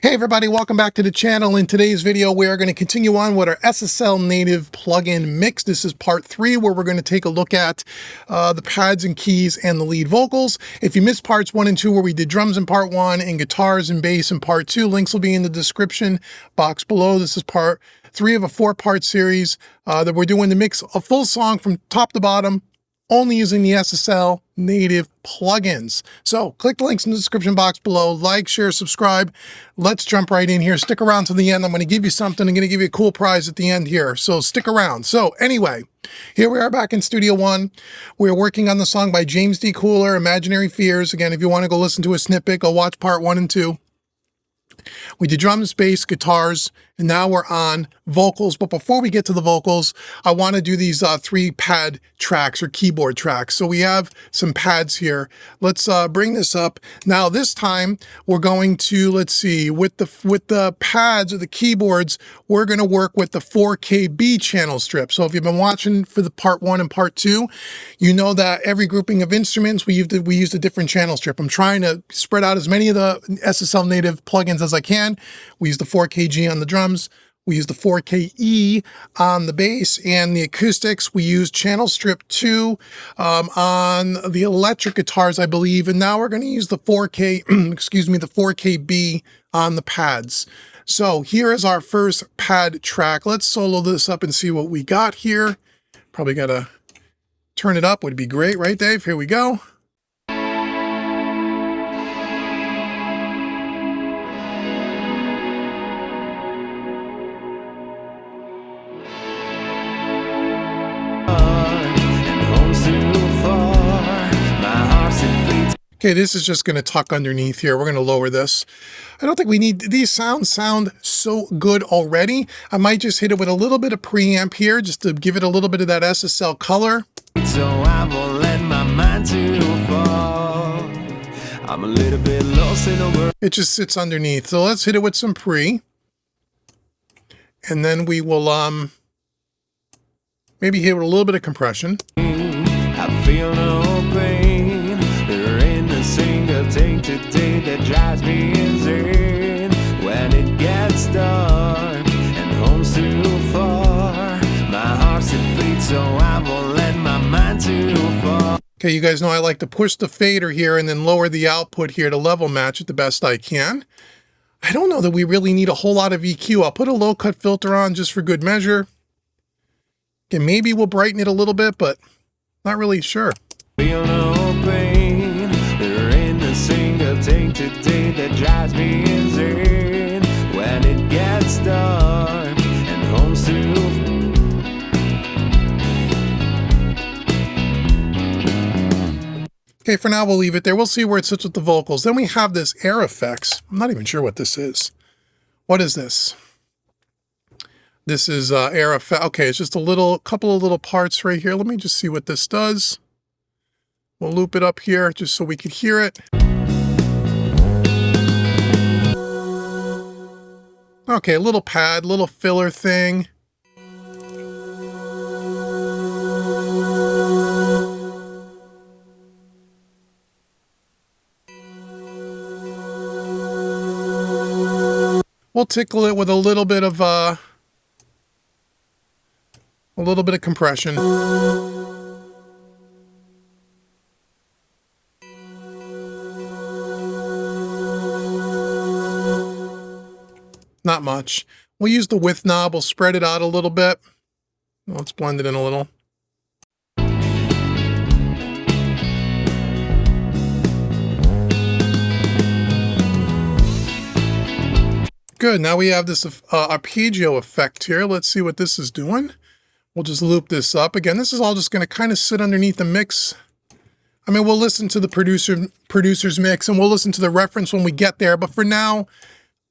Hey everybody, welcome back to the channel. In today's video, we are going to continue on with our SSL Native plugin mix. This is part 3, where we're going to take a look at the pads and keys and the lead vocals. If you missed parts 1 and 2, where we did drums in part 1 and guitars and bass in part 2, links will be in the description box below. This is part 3 of a 4-part series that we're doing to mix a full song from top to bottom, only using the SSL Native plugins. So click the links in the description box below, like, share, subscribe. Let's jump right in here. Stick around to the end. I'm going to give you something. I'm going to give you a cool prize at the end here. So stick around. So anyway, here we are back in Studio One. We're working on the song by James D. Cooler, Imaginary Fears. Again, if you want to go listen to a snippet, go watch part 1 and 2. We did drums, bass, guitars, and now we're on vocals. But before we get to the vocals, I want to do these 3 pad tracks or keyboard tracks. So we have some pads here. Let's bring this up. Now this time we're going to, let's see, with the pads or the keyboards, we're going to work with the 4KB channel strip. So if you've been watching for the part 1 and part 2, you know that every grouping of instruments, we used a different channel strip. I'm trying to spread out as many of the SSL Native plugins as I can. We use the 4KG on the drums. We use the 4KE on the bass, and the acoustics, we use Channel Strip 2 on the electric guitars, I believe. And now we're going to use the 4K, excuse me, the 4KB on the pads. So here is our first pad track. Let's solo this up and see what we got here. Probably got to turn it up. Would be great, right, Dave? Here we go. Okay, this is just going to tuck underneath here. We're going to lower this. I don't think we need, these sounds sound so good already. I might just hit it with a little bit of preamp here just to give it a little bit of that SSL color. So I won't let my mind too far. I'm a little bit lost in the world. It just sits underneath. So let's hit it with some pre. And then we will maybe hit it with a little bit of compression. I feel no pain. Single thing today that drives me insane. When it gets dark and home's too far, my heart's a beat, so I won't let my mind too far. Okay, you guys know I like to push the fader here and then lower the output here to level match it the best I can. I don't know that we really need a whole lot of EQ. I'll put a low cut filter on just for good measure. Okay, maybe we'll brighten it a little bit, but not really sure. Feel no pain. Single thing today that drives me insane. When it gets dark and home's too. Okay, for now we'll leave it there. We'll see where it sits with the vocals. Then we have this air effects. I'm not even sure what this is. What is this? This is air effect. Okay, it's just a couple of little parts right here. Let me just see what this does. We'll loop it up here just so we can hear it. Okay, a little pad, little filler thing. We'll tickle it with a little bit of compression. Not much. We'll use the width knob. We'll spread it out a little bit. Let's blend it in a little. Good. Now we have this arpeggio effect here. Let's see what this is doing. We'll just loop this up. Again, this is all just going to kind of sit underneath the mix. I mean, we'll listen to the producer's mix and we'll listen to the reference when we get there. But for now,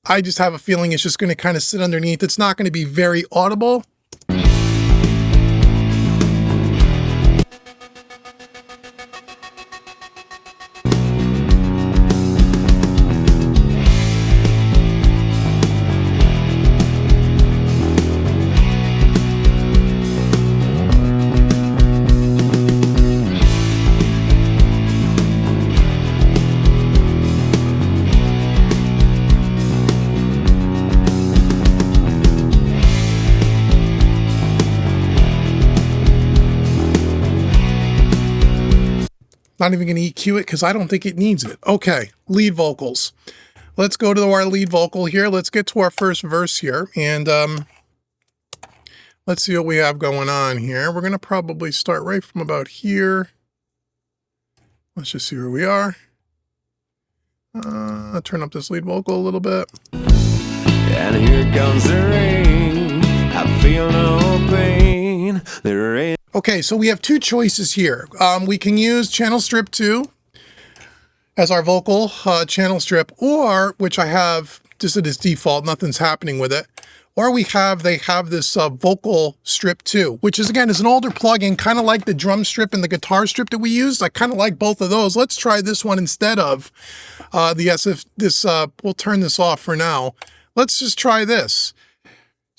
I just have a feeling it's just going to kind of sit underneath. It's not going to be very audible. Not even going to EQ it because I don't think it needs it. Okay, lead vocals. Let's go to our lead vocal here. Let's get to our first verse here. And let's see what we have going on here. We're going to probably start right from about here. Let's just see where we are. Turn up this lead vocal a little bit. And here comes the rain. I feel no pain. The rain. Okay, so we have two choices here. We can use Channel Strip 2 as our vocal channel strip, or, which I have just at its default, nothing's happening with it. Or they have this vocal strip 2, which is, again, is an older plugin, kind of like the drum strip and the guitar strip that we used. I kind of like both of those. Let's try this one instead of we'll turn this off for now. Let's just try this.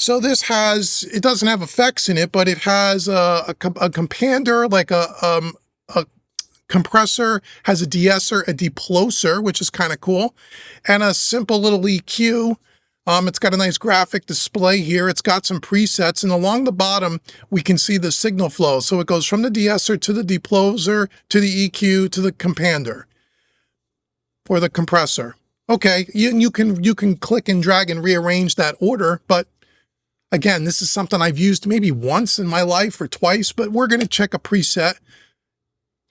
So this it doesn't have effects in it, but it has a compander, like a compressor, has a de-esser, a deploser, which is kind of cool, and a simple little EQ. It's got a nice graphic display here. It's got some presets, and along the bottom, we can see the signal flow. So it goes from the de-esser to the deploser to the EQ to the compander or the compressor. Okay, you can click and drag and rearrange that order, but again, this is something I've used maybe once in my life or twice, but we're going to check a preset.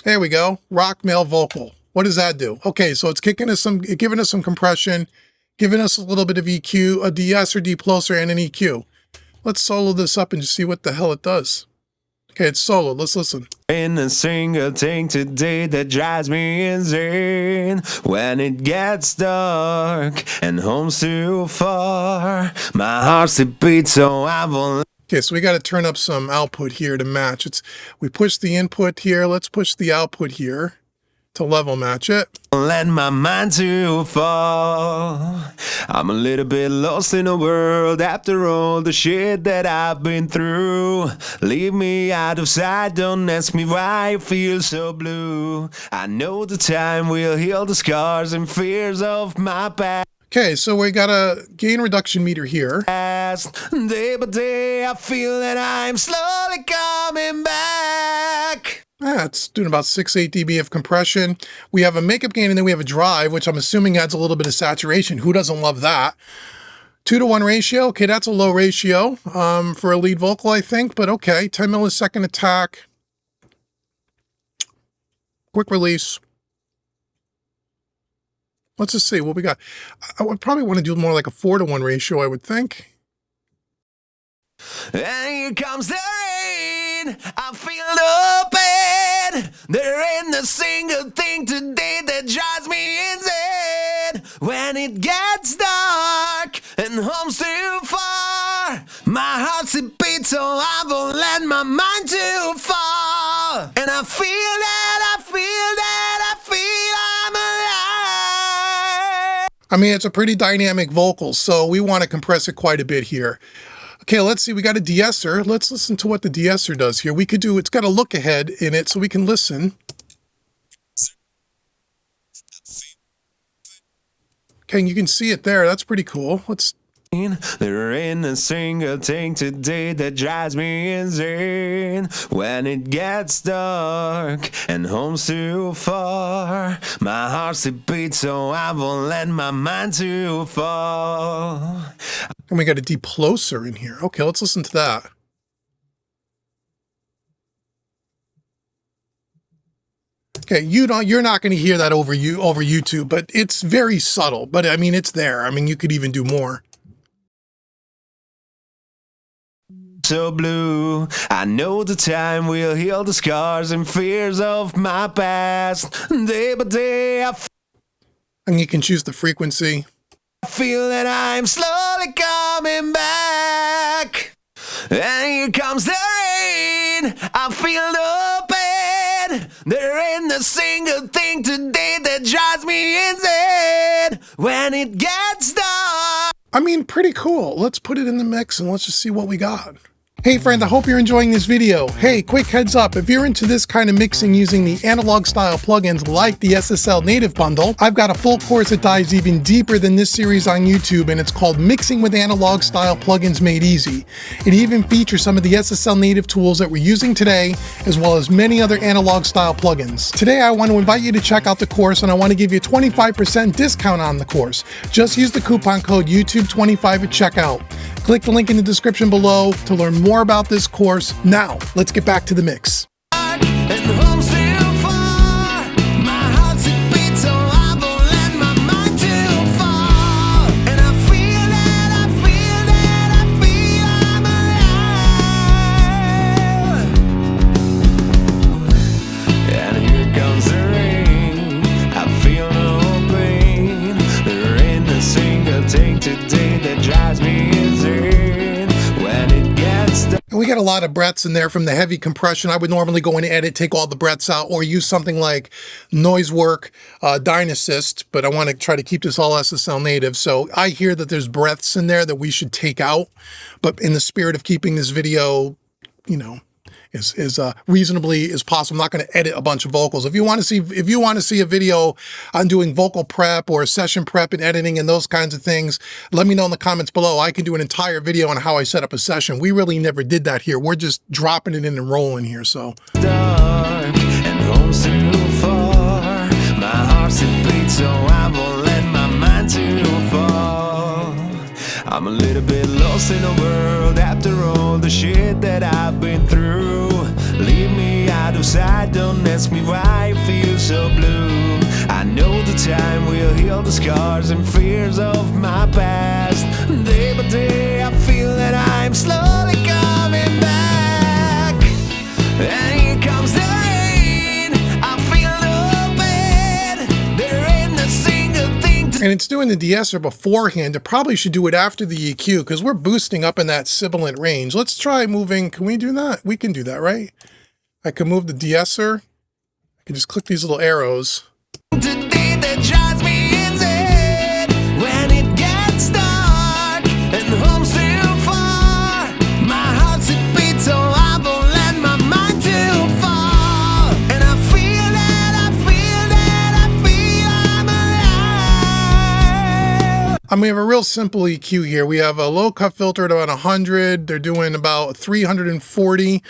There we go. Rock male vocal. What does that do? Okay, so it's giving us some compression, giving us a little bit of EQ, a de-esser, deploser, and an EQ. Let's solo this up and just see what the hell it does. Okay, it's solo. Let's listen. In a single thing today that drives me insane. When it gets dark and home's too far, my heart's a beat, so I won't. Okay, so we got to turn up some output here to match. We push the input here. Let's push the output here to level match it. Let my mind to fall. I'm a little bit lost in the world after all the shit that I've been through. Leave me out of sight, don't ask me why I feel so blue. I know the time will heal the scars and fears of my past. Okay, so we got a gain reduction meter here. Day by day I feel that I'm slowly coming back. It's doing about 6-8 dB of compression. We have a makeup gain and then we have a drive, which I'm assuming adds a little bit of saturation. Who doesn't love that? 2-to-1 ratio. Okay, that's a low ratio for a lead vocal, I think, but okay. 10 millisecond attack. Quick release. Let's just see what we got. I would probably want to do more like a 4-to-1 ratio, I would think. And here comes the rain. I feel no pain. There ain't a single thing today that drives me insane. When it gets dark and home's too far, my heart's a beat, so I won't let my mind too far. And I feel I'm alive. I mean, it's a pretty dynamic vocal, so we want to compress it quite a bit here. Okay, let's see. We got a de-esser. Let's listen to what the de-esser does here. It's got a look ahead in it, so we can listen. Okay, you can see it there. That's pretty cool. There ain't a single thing today that drives me insane. When it gets dark and home's too far, my heart's a beat, so I won't let my mind too fall. And we got a deploser in here. Okay, let's listen to that. Okay, you're not going to hear that over YouTube, but it's very subtle. But I mean, it's there. I mean, you could even do more. So blue, I know the time will heal the scars and fears of my past. Day by day, and you can choose the frequency. I feel that I'm slowly coming back. And here comes the rain. I feel no pain. There ain't a single thing today that drives me insane. When it gets dark. I mean, pretty cool. Let's put it in the mix and let's just see what we got. Hey friend, I hope you're enjoying this video. Hey, quick heads up, if you're into this kind of mixing using the analog style plugins like the SSL Native bundle, I've got a full course that dives even deeper than this series on YouTube, and it's called Mixing with Analog Style Plugins Made Easy. It even features some of the SSL Native tools that we're using today, as well as many other analog style plugins. Today I want to invite you to check out the course, and I want to give you a 25% discount on the course. Just use the coupon code YouTube25 at checkout. Click the link in the description below to learn more about this course. Now, let's get back to the mix. We got a lot of breaths in there from the heavy compression. I would normally go in and edit, take all the breaths out, or use something like Noise Work, Dynassist, but I want to try to keep this all SSL native. So I hear that there's breaths in there that we should take out, but in the spirit of keeping this video, you know, as reasonably as possible. I'm not going to edit a bunch of vocals. If you want to see a video on doing vocal prep or session prep and editing and those kinds of things, let me know in the comments below. I can do an entire video on how I set up a session. We really never did that here. We're just dropping it in and rolling here. So dark and home's too far. My heart's a beat, so I won't let my mind too far. I'm a little bit lost in the world after all the shit that I've been through. Leave me out of sight, don't ask me why I feel so blue. I know the time will heal the scars and fears of my past. Day by day I feel that I'm slowly coming back. And here comes the rain, I feel no pain. There ain't a single thing to... And it's doing the de-esser beforehand. It probably should do it after the EQ because we're boosting up in that sibilant range. Let's try moving. Can we do that? We can do that, right? I can move the de-esser. I can just click these little arrows. Today that drives me insane when it gets dark and home's too far. My heart's a beat, so I won't let my mind too far. And I feel I'm alive. I mean, we have a real simple EQ here. We have a low cut filter at about 100. They're doing about 340.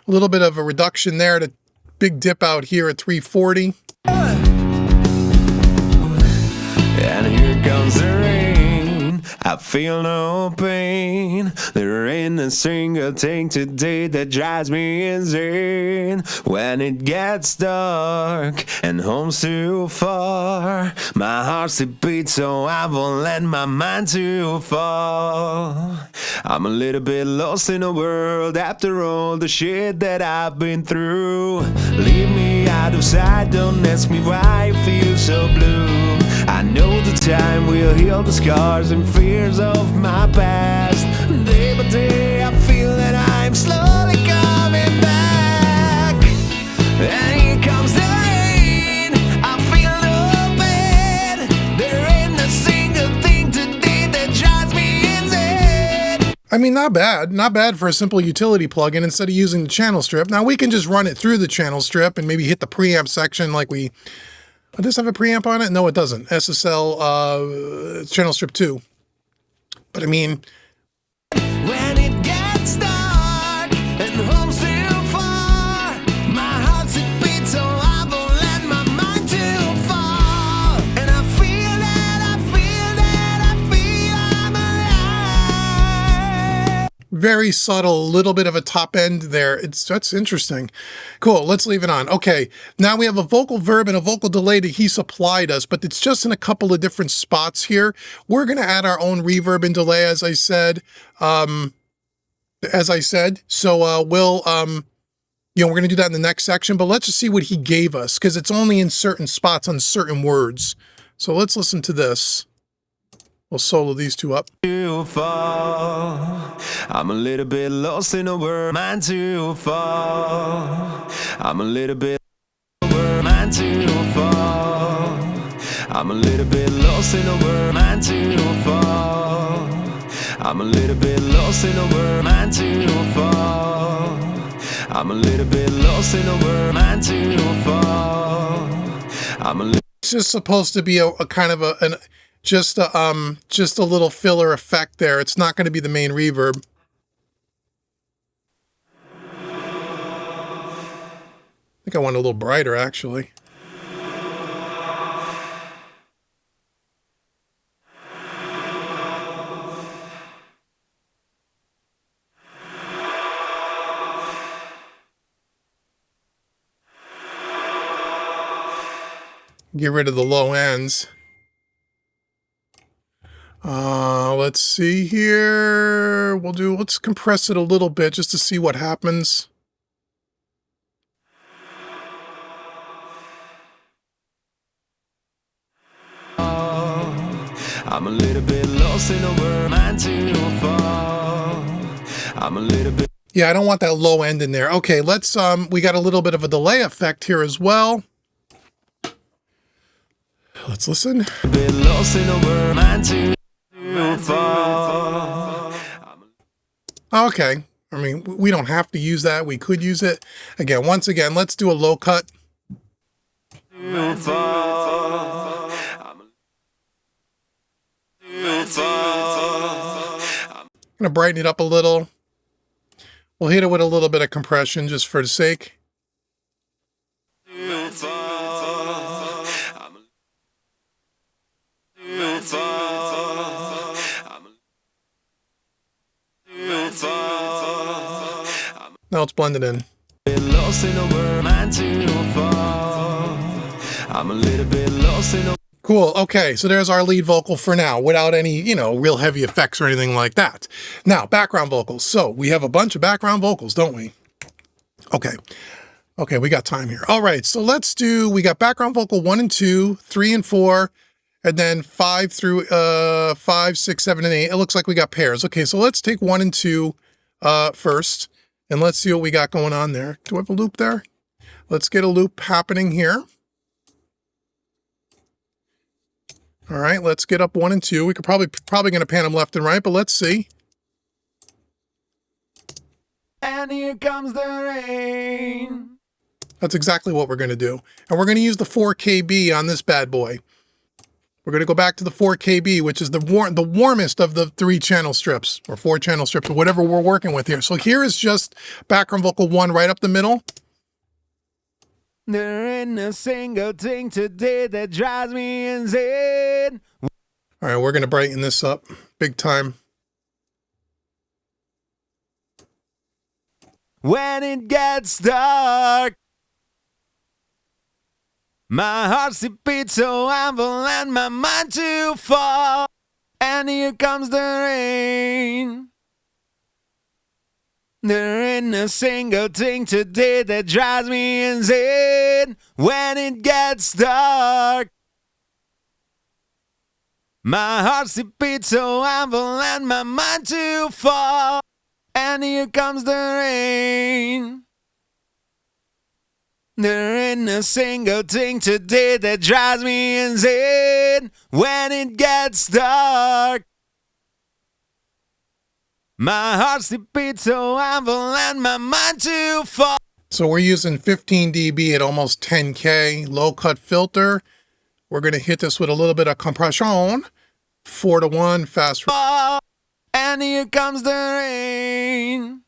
A little bit of a reduction there, to big dip out here at 340. And here comes the rain, I feel no pain. There ain't a single thing today that drives me insane. When it gets dark and home's too far, my heart's a beat, so I won't let my mind too far. I'm a little bit lost in the world after all the shit that I've been through. Leave me out of sight, don't ask me why I feel so blue. I know the time will heal the scars and fears of my past. Day by day I feel that I'm slowly coming back. And here comes the rain, I feel no pain. There ain't a single thing today that drives me insane. I mean, not bad. Not bad for a simple utility plugin instead of using the channel strip. Now we can just run it through the channel strip and maybe hit the preamp section like we... Does this have a preamp on it? No, it doesn't. SSL Channel Strip 2. But I mean... When it gets dark and home's too far, my heart's a beat, so I won't let my mind too far. And I feel I'm alive. Very subtle, little bit of a top end there. That's interesting. Cool, let's leave it on. Okay, now we have a vocal verb and a vocal delay that he supplied us, but it's just in a couple of different spots here. We're going to add our own reverb and delay, as I said. So we'll, you know, we're going to do that in the next section, but let's just see what he gave us, because it's only in certain spots on certain words. So let's listen to this. We'll solo these two up. Too far. I'm a little bit lost in the world. Mine too far. I'm a little bit mine too far. I'm a little bit lost in the world. Mine too far. I'm a little bit lost in the world, mind too far. I'm a little bit lost in the world, mind too far. I'm a little. It's just supposed to be a kind of just a little filler effect there. It's not going to be the main reverb. I think I want it a little brighter, actually. Get rid of the low ends. Let's see here. Let's compress it a little bit just to see what happens. I'm a little bit lost in the world, mind too far. I'm a little bit. Yeah, I don't want that low end in there. Okay, let's, we got a little bit of a delay effect here as well. Let's listen. Bit lost in the world, mind too far. Okay. I mean, we don't have to use that. We could use it. Again, once again, let's do a low cut. I'm Gonna brighten it up a little. We'll hit it with a little bit of compression just for the sake. Now it's blended in. Lost in the world, mind too far. I'm a little bit lost in the. Cool. Okay, so there's our lead vocal for now, without any, real heavy effects or anything like that. Now, background vocals. So we have a bunch of background vocals, don't we? Okay. Okay, we got time here. All right, so we got background vocal 1 and 2, 3 and 4, and then 5 through 5, 6, 7, and 8. It looks like we got pairs. Okay, so let's take 1 and 2 first, and let's see what we got going on there. Do I have a loop there? Let's get a loop happening here. All right, let's get up 1 and 2. We could probably going to pan them left and right, but let's see. And here comes the rain. That's exactly what we're going to do. And we're going to use the 4KB on this bad boy. We're going to go back to the 4KB, which is the warmest of the 3 channel strips, or 4 channel strips, or whatever we're working with here. So here is just background vocal 1 right up the middle. There ain't a single thing today that drives me insane. All right, we're going to brighten this up big time. When it gets dark, my heart's a beat so ample and my mind too far. And here comes the rain. There ain't a single thing today that drives me insane. When it gets dark, my heart's a beat so ample and my mind too far. And here comes the rain. There ain't a single thing today that drives me insane. When it gets dark, my heart's a beat so ample and my mind too far. So we're using 15 dB at almost 10K, low cut filter. We're going to hit this with a little bit of compression. 4:1, fast. And here comes the rain.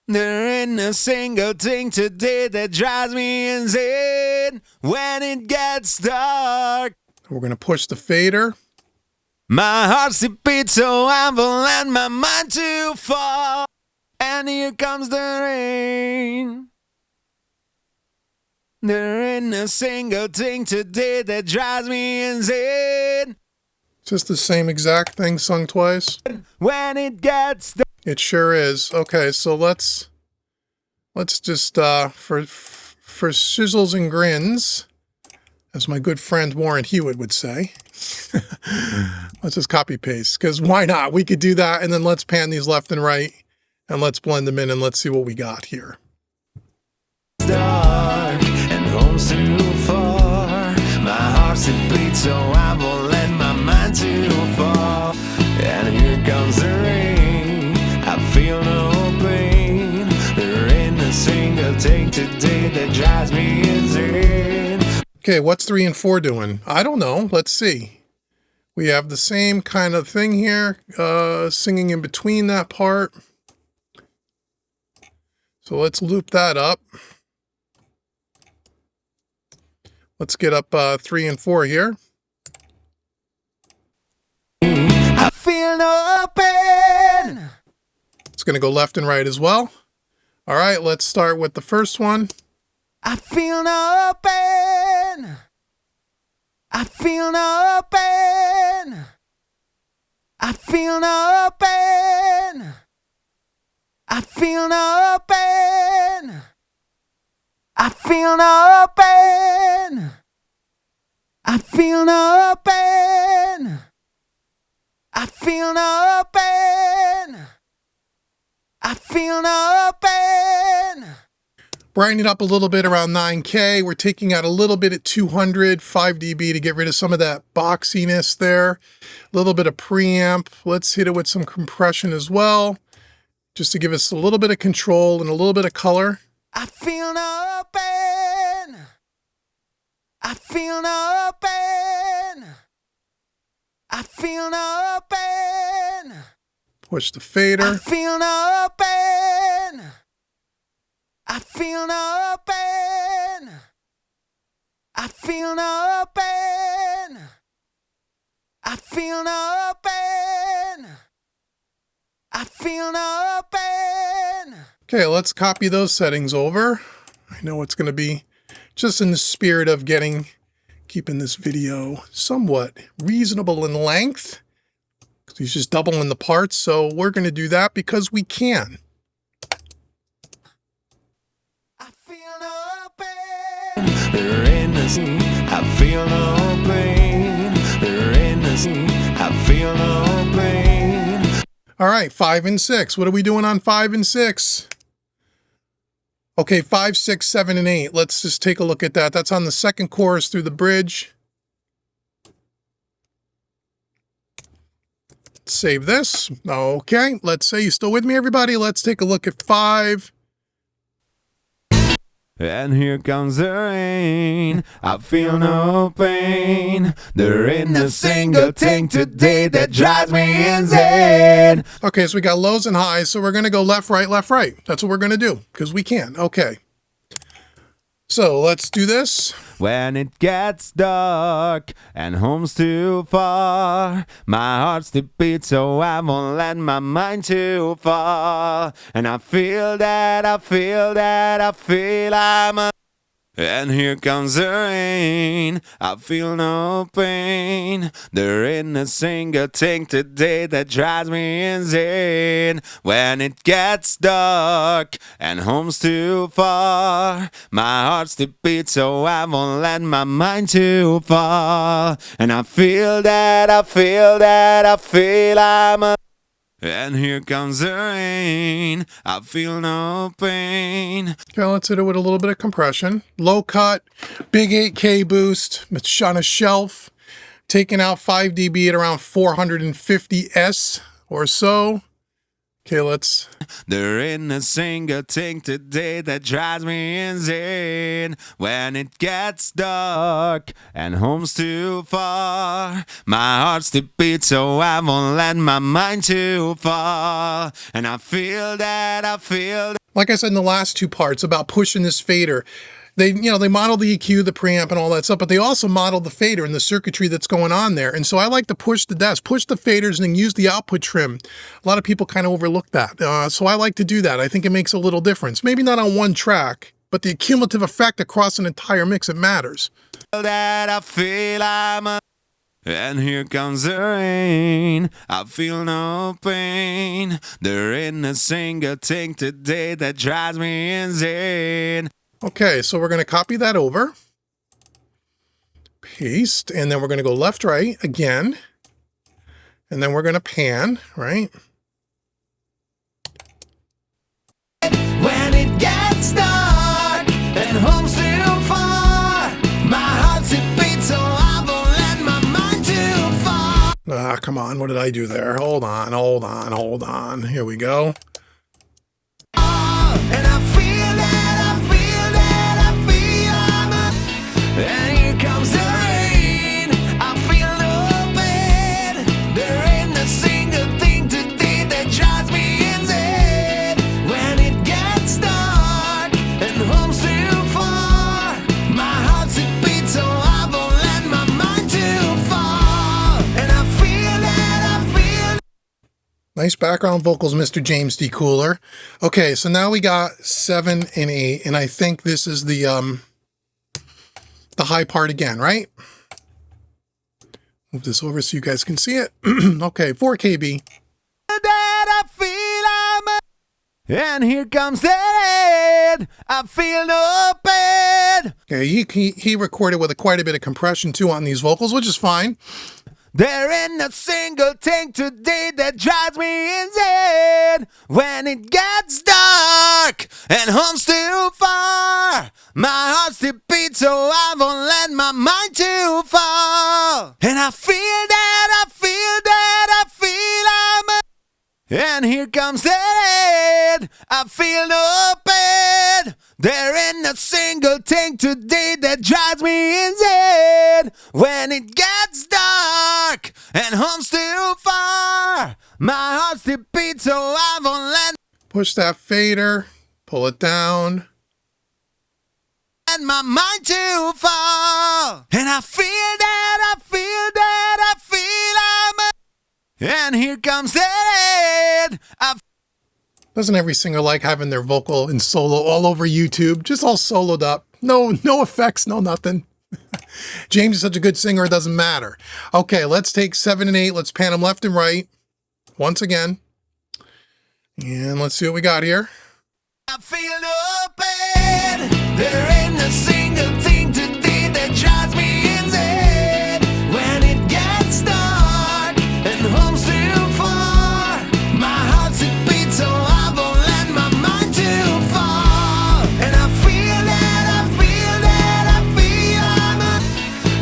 There ain't a single thing today that drives me insane. When it gets dark, We're going to push the fader. my heart's a beat so ample and my mind too far. And here comes the rain. There ain't a single thing today that drives me insane. Just the same exact thing sung twice. When it gets dark. It sure is. Okay, so let's just for shizzles and grins, as my good friend Warren Hewitt would say, let's just copy paste, because why not? We could do that, and then let's pan these left and right, and let's blend them in, and let's see what we got here. Dark and home's too far. My heart's a beat so I won't let my mind too far. Okay, what's 3 and 4 doing? I don't know. Let's see. We have the same kind of thing here, singing in between that part. So let's loop that up. Let's get up 3 and 4 here. I feel no pain. It's going to go left and right as well. All right, let's start with the first one. I feel no pain. I feel no pain. I feel no pain. I feel no pain. I feel no pain. I feel no pain. I feel no pain. I feel no pain. Brightening it up a little bit around 9K. We're taking out a little bit at 200, 5 dB to get rid of some of that boxiness there. A little bit of preamp. Let's hit it with some compression as well, just to give us a little bit of control and a little bit of color. I feel no pain. I feel no pain. I feel no pain. Push the fader. I feel no pain. I feel no pain. I feel no pain. I feel no pain. I feel no pain. Okay, let's copy those settings over. I know it's going to be just in the spirit of keeping this video somewhat reasonable in length. He's just doubling the parts, so we're going to do that because we can. I feel no pain. There ain't no sea. I feel no pain. There ain't no sea. I feel no pain. All right, 5 and 6. What are we doing on 5 and 6? Okay, 5, 6, 7, and 8. Let's just take a look at that. That's on the second chorus through the bridge. Save this. Okay, let's say you still with me, everybody. Let's take a look at 5. And here comes the rain. I feel no pain. There ain't a single thing today that drives me insane. Okay, so we got lows and highs, so we're going to go left, right, left, right. That's what we're going to do, because we can. Okay. So let's do this. When it gets dark and home's too far, my heart's to beat, so I won't let my mind too far. And I feel that, I feel that, I feel I'm a... And here comes the rain. I feel no pain. There ain't a single thing today that drives me insane. When it gets dark and home's too far, my heart's to beat, so I won't let my mind too far. And I feel that, I feel that, I feel I'm a... And here comes the rain. I feel no pain. Okay, let's hit it with a little bit of compression. Low cut, big 8K boost. It's on a shelf. Taking out 5 dB at around 450 S or so. Okay, let's... There ain't a single thing today that drives me insane. When it gets dark and home's too far, my heart's to beat, so I won't let my mind too far. And I feel that, I feel that. Like I said in the last 2 parts about pushing this fader, they modeled the EQ, the preamp, and all that stuff, but they also modeled the fader and the circuitry that's going on there. And so I like to push the desk, push the faders, and then use the output trim. A lot of people kind of overlook that. So I like to do that. I think it makes a little difference. Maybe not on one track, but the cumulative effect across an entire mix, it matters. That I feel I'm a... And here comes the rain. I feel no pain. There ain't a single thing today that drives me insane. Okay, so we're going to copy that over, paste, and then we're going to go left, right again, and then we're going to pan, right? When it gets dark and home's too far, my heart's a beat, so I won't let my mind too far. Ah, come on, what did I do there? Hold on, hold on, hold on. Here we go. And I feel that, I feel that, I feel I'm a... And here comes the rain, I feel no pain. There ain't a single thing today that drives me insane. When it gets dark and home's too far, my heart's a beat so I won't let my mind too far. And I feel that, I feel. Nice background vocals, Mr. James D. Cooler. Okay, so now we got 7 and 8, and I think this is the high part again, right? Move this over so you guys can see it. Okay, 4 KB. That I feel and here comes the rain, I feel no pain. Okay, he recorded with quite a bit of compression too on these vocals, which is fine. There ain't a single thing today that drives me insane. When it gets dark and home's too far, my heart's to beat so I won't let my mind too far. And I feel that, I feel that, I feel I'm. And here comes the rain, I feel no pain. There ain't a single thing today that drives me insane. When it gets dark and home's too far, my heart's to beat so I won't let Push that fader, pull it down. my mind too far. And I feel that, I feel that, I feel I'm. And here comes the rain, Doesn't every singer like having their vocal in solo all over YouTube? Just all soloed up. No effects, no nothing. James is such a good singer, it doesn't matter. Okay, let's take 7 and 8. Let's pan them left and right. Once again. And let's see what we got here. I feel no pain. There ain't a single thing today that drives me insane. When it gets dark and home's too far, my heart's a beat so I won't let my mind too far. And I feel that, I feel that, I feel I'm.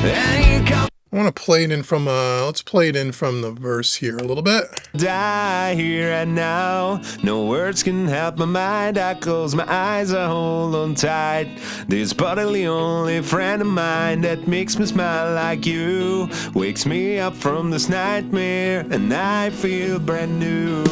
And here comes. I want to play it in from, let's play it in from the verse here a little bit. Die here and now. No words can help my mind. I close my eyes, I hold on tight. This probably only friend of mine that makes me smile like you. Wakes me up from this nightmare and I feel brand new.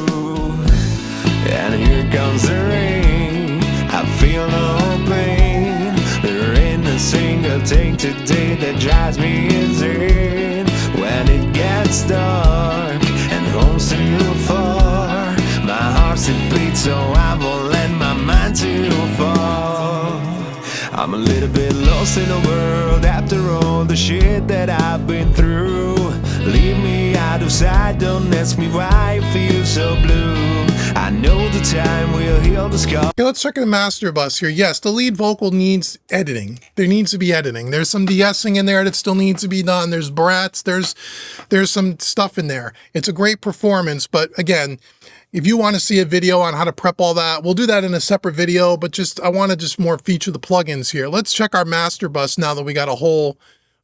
And here comes the rain, I feel no pain. There ain't a single thing today that drives me insane. When it gets dark and home's too far, my heart's a beat so I won't let my mind too far. I'm a little bit lost in the world after all the shit that I've been through. Leave me out of sight, don't ask me why I feel so blue. I know the time will heal the scar. Okay, let's check the master bus here. Yes, the lead vocal needs editing. There needs to be editing. There's some de-essing in there that still needs to be done. There's brats. There's some stuff in there. It's a great performance, but again, if you want to see a video on how to prep all that, we'll do that in a separate video, but I want to just more feature the plugins here. Let's check our master bus now that we got a whole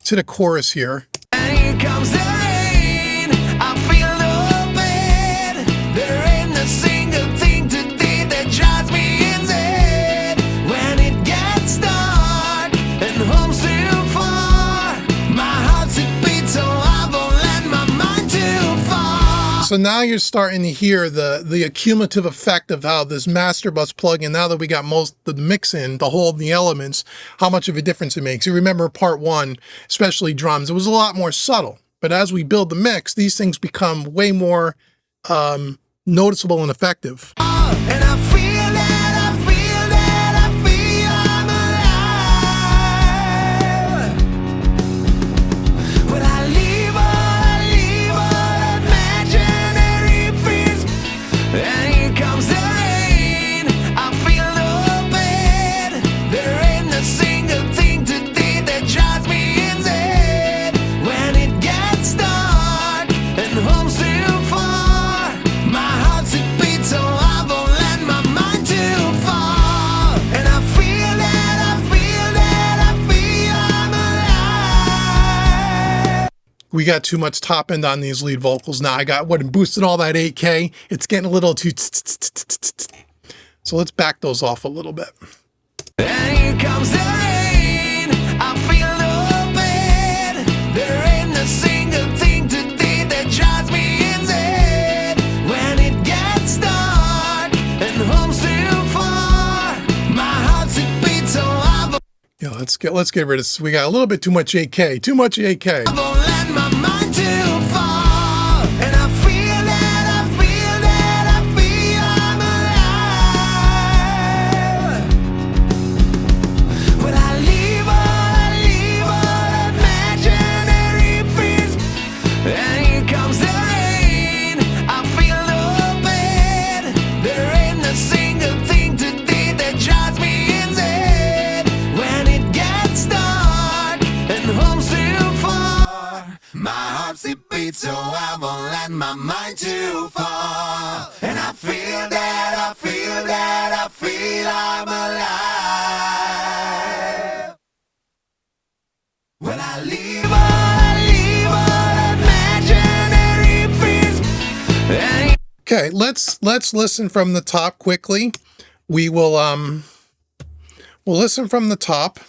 to the chorus here. And here comes the rain, I feel no pain. There ain't a single thing today that drives me insane. When it gets dark and home's too far, my heart's a beat so I won't let my mind too far. So now you're starting to hear the accumulative effect of how this master bus plugin, now that we got most of the mix in, the whole of the elements, how much of a difference it makes. You remember part 1, especially drums, it was a lot more subtle. But as we build the mix, these things become way more noticeable and effective. And I feel that, I feel that, I feel I'm alive. When I leave all imaginary fears. And here comes the rain, I feel no pain. There ain't a single thing today that drives me insane. When it gets dark and home's too far, my heart's a beat so I won't let my mind too far. And I feel that, I feel that, I feel I'm alive. We got too much top end on these lead vocals now. I got boosted all that 8K. It's getting a little too. So let's back those off a little bit. And here comes the rain, I feel no pain. let's get rid of this. We got a little bit too much AK. Too much AK. I won't let my mind too far, and I feel that, I feel that, I feel I'm alive. When I leave all imaginary fears, and here comes the rain, I feel no pain. There ain't a single thing today that drives me insane. When it gets dark and home's too far, my heart's it beats, so I won't let my mind too far. And I feel that, I feel that, I feel I'm alive. When I leave all imaginary fears. And Okay, let's listen from the top quickly. We will we'll listen from the top.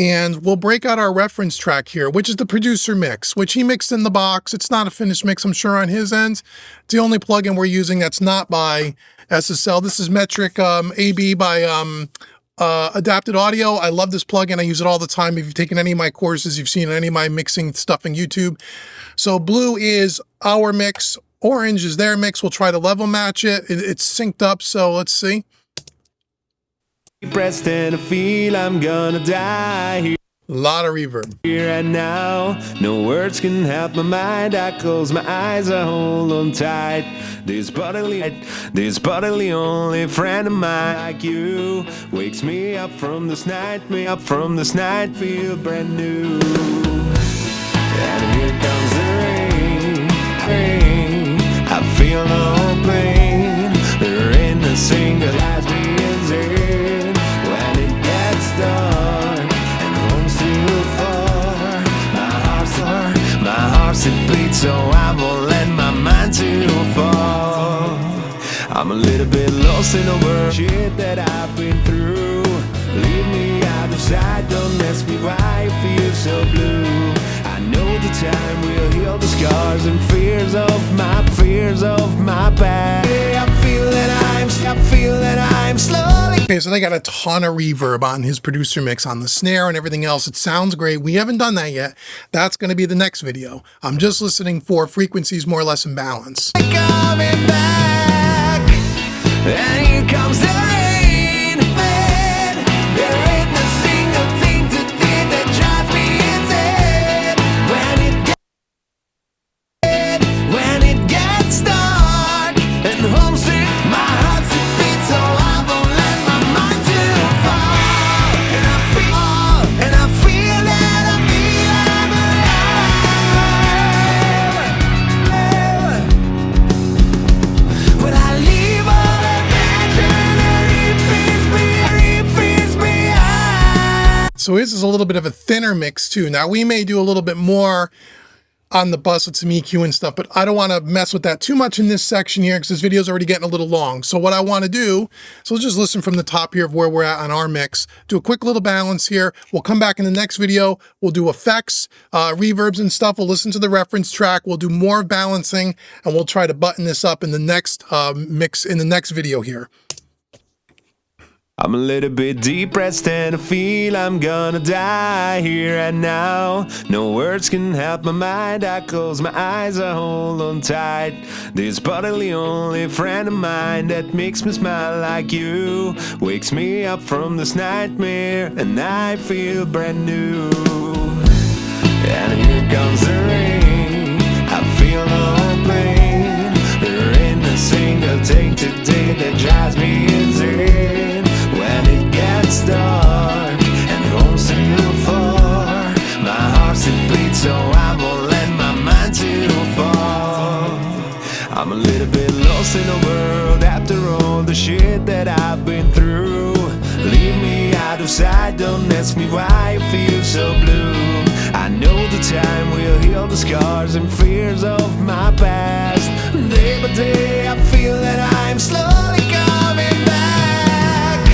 And we'll break out our reference track here, which is the producer mix, which he mixed in the box. It's not a finished mix, I'm sure, on his end. It's the only plugin we're using that's not by SSL. This is Metric AB by Adapted Audio. I love this plugin. I use it all the time. If you've taken any of my courses, you've seen any of my mixing stuff on YouTube. So blue is our mix. Orange is their mix. We'll try to level match it. It's synced up, so let's see. depressed and I feel I'm gonna die here. A lot of reverb. Here and now, no words can help my mind. I close my eyes, I hold on tight. This bodily only friend of mine like you wakes me up from this night, feel brand new. And here comes the rain. I feel no pain. There ain't a single lies me insane. When it gets dark and home's too far, my heart's it beats, so I won't let my mind too far. I'm a little bit lost in the world, shit that I've been through. Leave me out of sight, don't ask me why I feel so blue. I know the time will heal the scars and fears of my past. I feel that I'm slowly. Okay, so they got a ton of reverb on his producer mix, on the snare and everything else. It sounds great. We haven't done that yet. That's going to be the next video. I'm just listening for frequencies more or less in balance. Coming back, and here comes the rain. Man, there ain't a single thing today that drives me insane. When it gets dark and homesick, my heart's a beat, so I won't let my mind too far. And I feel that I feel I'm alive. When I leave all imaginary fears behind. So this is a little bit of a thinner mix too. Now we may do a little bit more on the bus with some EQ and stuff, but I don't want to mess with that too much in this section here because this video is already getting a little long. So what I want to do, so let's just listen from the top here of where we're at on our mix, do a quick little balance here. We'll come back in the next video. We'll do effects, reverbs and stuff. We'll listen to the reference track. We'll do more balancing and we'll try to button this up in the next mix in the next video here. I'm a little bit depressed and I feel I'm gonna die here and now. No words can help my mind. I close my eyes, I hold on tight. This bodily only friend of mine that makes me smile like you wakes me up from this nightmare, and I feel brand new. And here comes the rain. I feel no pain. There ain't a single thing today that drives me insane. When it gets dark and home's too far, my heart's it beats, so I won't let my mind too far. I'm a little bit lost in the world after all the shit that I've been through. Leave me out of sight, don't ask me why I feel so blue. I know the time will heal the scars and fears of my past. Day by day I feel that I'm slowly coming back.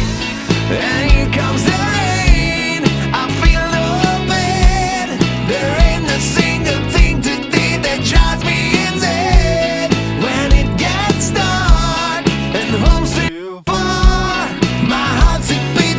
And here comes the rain. I feel no pain. There ain't a single thing today that drives me insane. When it gets dark and home's too far, my heart's a beat.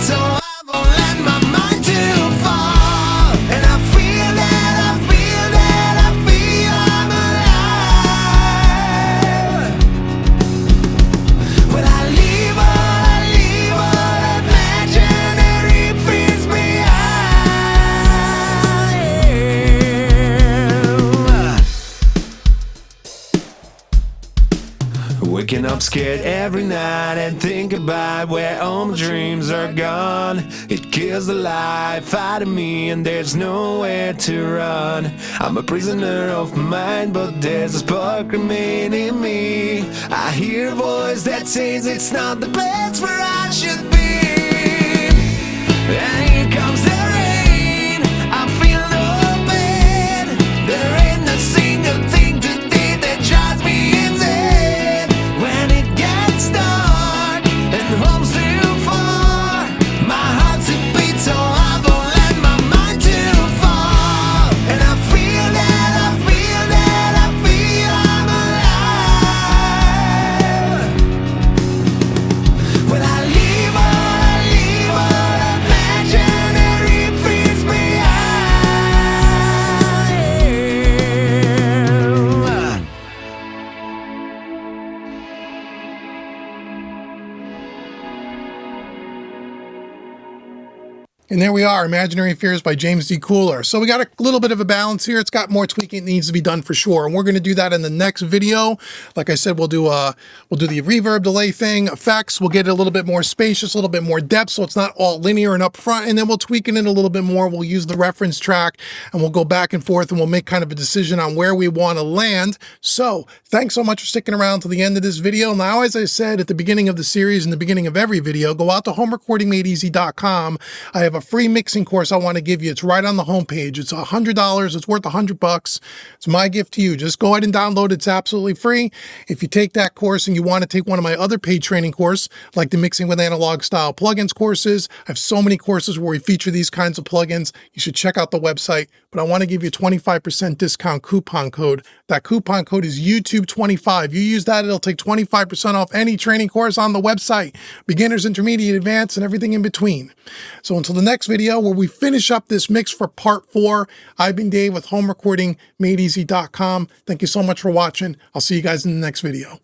Waking up scared every night and think about where all my dreams are gone. It kills the life out of me and there's nowhere to run. I'm a prisoner of my mind, but there's a spark remaining in me. I hear a voice that says it's not the place where I should be. And here comes the rain, I feel no pain. There ain't a single thing today that drives me insane. When it gets dark and home's too far, my heart's a beat so I won't let my mind too far. And I feel that, I feel that, I feel I'm alive. When I leave all imaginary fears behind. And there we are, Imaginary Fears by James D. Cooler. So we got a little bit of a balance here. It's got more tweaking that needs to be done for sure. And we're going to do that in the next video. Like I said, we'll do the reverb delay thing, effects. We'll get it a little bit more spacious, a little bit more depth, so it's not all linear and up front. And then we'll tweak it in a little bit more. We'll use the reference track and we'll go back and forth and we'll make kind of a decision on where we want to land. So thanks so much for sticking around to the end of this video. Now, as I said at the beginning of the series and the beginning of every video, go out to homerecordingmadeeasy.com. I have a free mixing course I want to give you. It's right on the homepage. It's $100. It's worth $100. It's my gift to you. Just go ahead and download it. It's absolutely free. If you take that course and you want to take one of my other paid training courses, like the Mixing with Analog Style Plugins courses, I have so many courses where we feature these kinds of plugins. You should check out the website. But I want to give you a 25% discount coupon code. That coupon code is YouTube25. You use that, it'll take 25% off any training course on the website. Beginners, intermediate, advanced, and everything in between. So until the next video where we finish up this mix for part 4, I've been Dave with homerecordingmadeeasy.com. Thank you so much for watching. I'll see you guys in the next video.